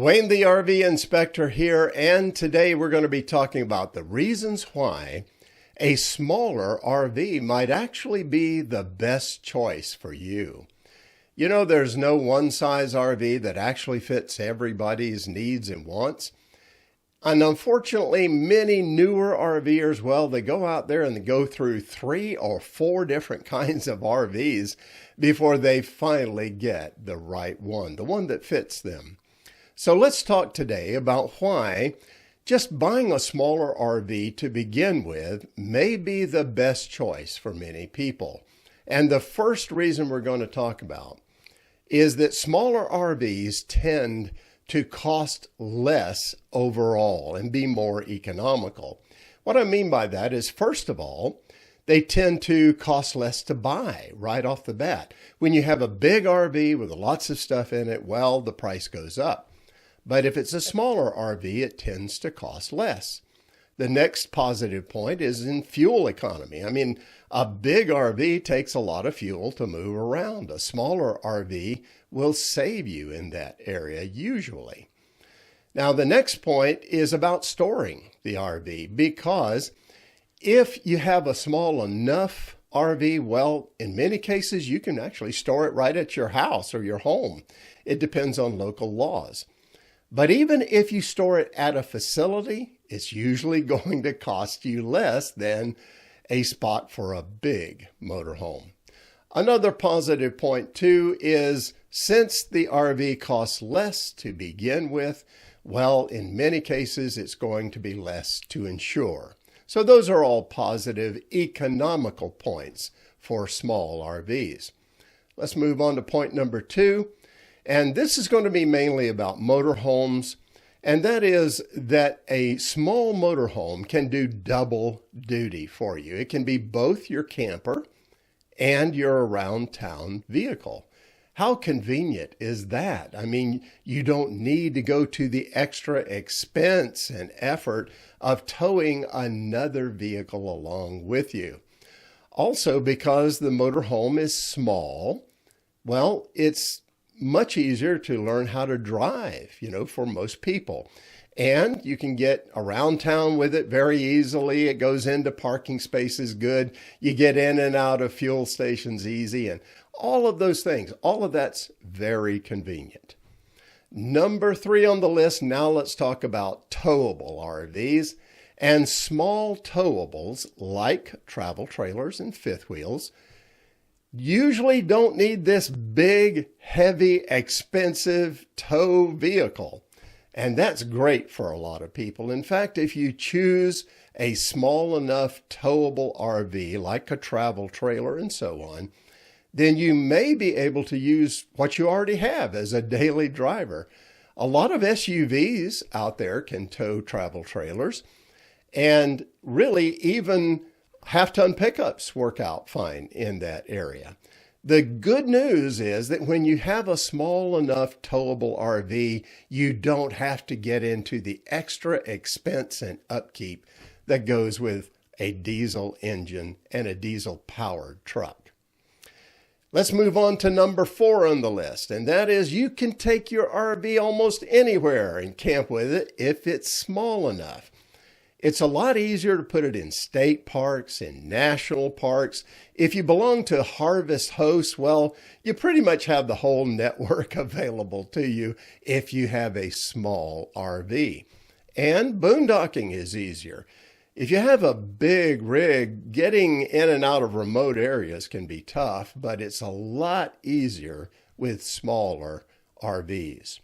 Dwayne the RV Inspector here, and today we're going to be talking about the reasons why a smaller RV might actually be the best choice for you. You know, there's no one-size RV that actually fits everybody's needs and wants. And unfortunately, many newer RVers, well, they go out there and they go through 3 or 4 different kinds of RVs before they finally get the right one, the one that fits them. So let's talk today about why just buying a smaller RV to begin with may be the best choice for many people. And the first reason we're going to talk about is that smaller RVs tend to cost less overall and be more economical. What I mean by that is, first of all, they tend to cost less to buy right off the bat. When you have a big RV with lots of stuff in it, well, the price goes up. But if it's a smaller RV, it tends to cost less. The next positive point is in fuel economy. I mean, a big RV takes a lot of fuel to move around. A smaller RV will save you in that area usually. Now, the next point is about storing the RV, because if you have a small enough RV, well, in many cases, you can actually store it right at your house or your home. It depends on local laws. But even if you store it at a facility, it's usually going to cost you less than a spot for a big motorhome. Another positive point too is, since the RV costs less to begin with, well, in many cases, it's going to be less to insure. So those are all positive economical points for small RVs. Let's move on to point number 2. And this is going to be mainly about motorhomes, and that is that a small motorhome can do double duty for you. It can be both your camper and your around town vehicle. How convenient is that? I mean, you don't need to go to the extra expense and effort of towing another vehicle along with you. Also, because the motorhome is small, well, it's much easier to learn how to drive, for most people. And you can get around town with it very easily. It goes into parking spaces good. You get in and out of fuel stations easy, and all of those things. All of that's very convenient. Number 3 on the list, now let's talk about towable RVs. And small towables, like travel trailers and fifth wheels, usually don't need this big, heavy, expensive tow vehicle. And that's great for a lot of people. In fact, if you choose a small enough towable RV, like a travel trailer and so on, then you may be able to use what you already have as a daily driver. A lot of SUVs out there can tow travel trailers, and really even half-ton pickups work out fine in that area. The good news is that when you have a small enough towable RV, you don't have to get into the extra expense and upkeep that goes with a diesel engine and a diesel-powered truck. Let's move on to number 4 on the list, and that is you can take your RV almost anywhere and camp with it if it's small enough. It's a lot easier to put it in state parks, in national parks. If you belong to Harvest Hosts, well, you pretty much have the whole network available to you if you have a small RV. And boondocking is easier. If you have a big rig, getting in and out of remote areas can be tough, but it's a lot easier with smaller RVs.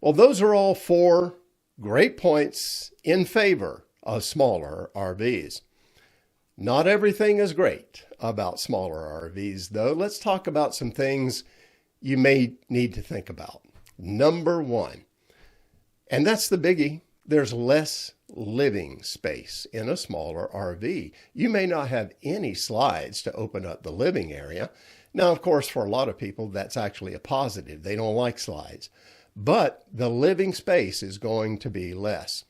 Well, those are all 4 great points in favor of smaller RVs. Not everything is great about smaller RVs, though. Let's talk about some things you may need to think about. Number 1, and that's the biggie, there's less living space in a smaller RV. You may not have any slides to open up the living area. Now, of course, for a lot of people, that's actually a positive. They don't like slides. But the living space is going to be less.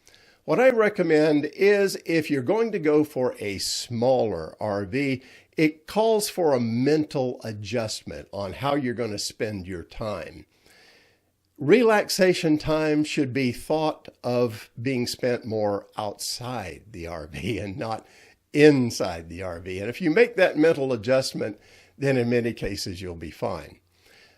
What I recommend is, if you're going to go for a smaller RV, it calls for a mental adjustment on how you're going to spend your time. Relaxation time should be thought of being spent more outside the RV and not inside the RV. And if you make that mental adjustment, then in many cases you'll be fine.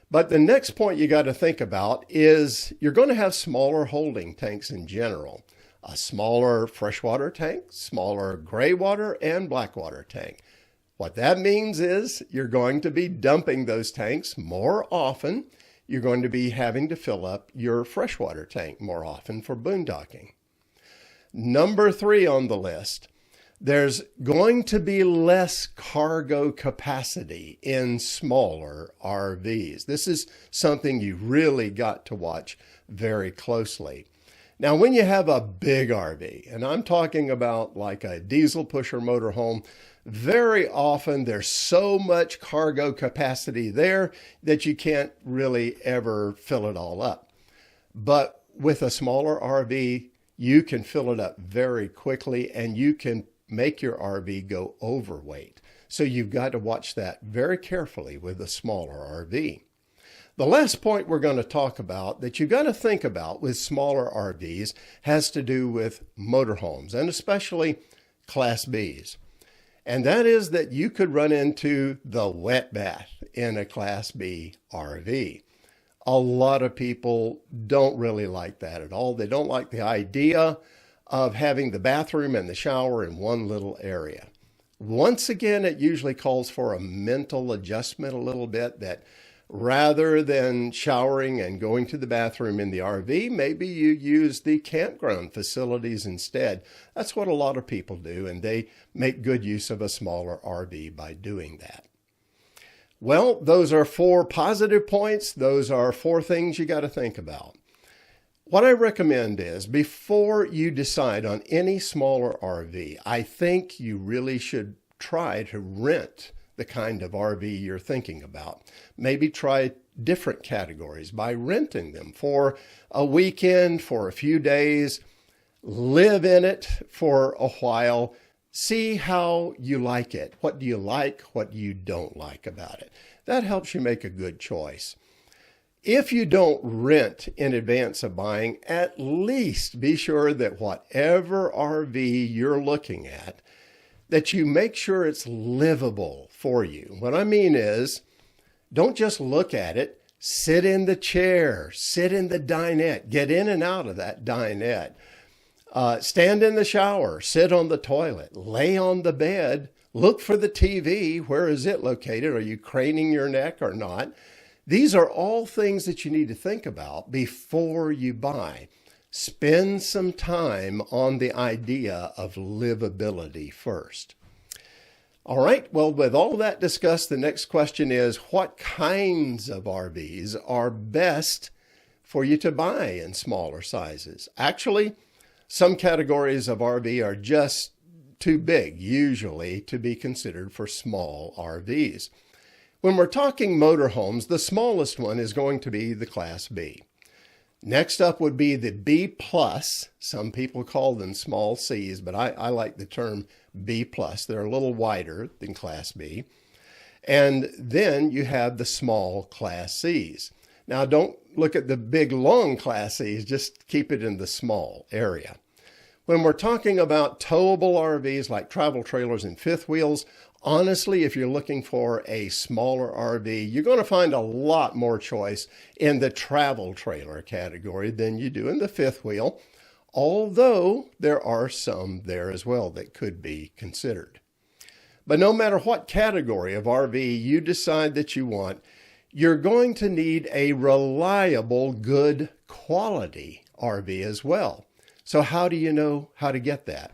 But the next point you got to think about is you're going to have smaller holding tanks in general. A smaller freshwater tank, smaller gray water, and black water tank. What that means is you're going to be dumping those tanks more often. You're going to be having to fill up your freshwater tank more often for boondocking. Number 3 on the list, there's going to be less cargo capacity in smaller RVs. This is something you really got to watch very closely. Now, when you have a big RV, and I'm talking about like a diesel pusher motorhome, very often there's so much cargo capacity there that you can't really ever fill it all up. But with a smaller RV, you can fill it up very quickly and you can make your RV go overweight. So you've got to watch that very carefully with a smaller RV. The last point we're going to talk about that you've got to think about with smaller RVs has to do with motorhomes, and especially Class Bs. And that is that you could run into the wet bath in a Class B RV. A lot of people don't really like that at all. They don't like the idea of having the bathroom and the shower in one little area. Once again, it usually calls for a mental adjustment a little bit, that rather than showering and going to the bathroom in the RV, maybe you use the campground facilities instead. That's what a lot of people do, and they make good use of a smaller RV by doing that. Well, those are 4 positive points. Those are 4 things you got to think about. What I recommend is, before you decide on any smaller RV, I think you really should try to rent the kind of RV you're thinking about. Maybe try different categories by renting them for a weekend, for a few days, live in it for a while, see how you like it. What do you like? What you don't like about it? That helps you make a good choice. If you don't rent in advance of buying, at least be sure that whatever RV you're looking at, that you make sure it's livable for you. What I mean is, don't just look at it, sit in the chair, sit in the dinette, get in and out of that dinette, stand in the shower, sit on the toilet, lay on the bed, look for the TV. Where is it located? Are you craning your neck or not? These are all things that you need to think about before you buy. Spend some time on the idea of livability first. All right, well, with all that discussed, the next question is, what kinds of RVs are best for you to buy in smaller sizes? Actually, some categories of RV are just too big, usually, to be considered for small RVs. When we're talking motorhomes, the smallest one is going to be the Class B. Next up would be the B+. Some people call them small Cs, but I like the term B+. They're a little wider than Class B. And then you have the small Class Cs. Now, don't look at the big, long Class Cs. Just keep it in the small area. When we're talking about towable RVs like travel trailers and fifth wheels, honestly, if you're looking for a smaller RV, you're going to find a lot more choice in the travel trailer category than you do in the fifth wheel, although there are some there as well that could be considered. But no matter what category of RV you decide that you want, you're going to need a reliable, good quality RV as well. So how do you know how to get that?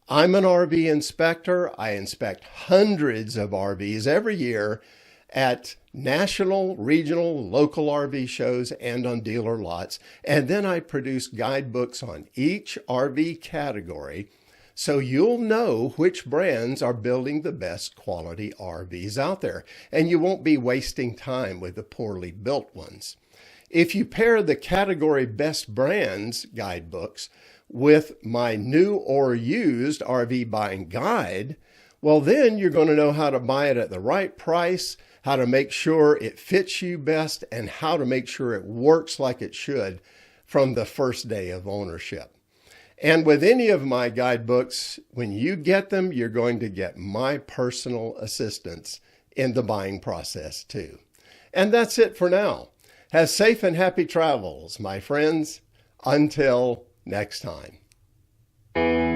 I'm an RV inspector. I inspect hundreds of RVs every year at national, regional, local RV shows and on dealer lots. And then I produce guidebooks on each RV category so you'll know which brands are building the best quality RVs out there. And you won't be wasting time with the poorly built ones. If you pair the category best brands guidebooks with my new or used RV buying guide, well, then you're going to know how to buy it at the right price, how to make sure it fits you best, and how to make sure it works like it should from the first day of ownership. And with any of my guidebooks, when you get them, you're going to get my personal assistance in the buying process too. And that's it for now. Have safe and happy travels, my friends. Until next time.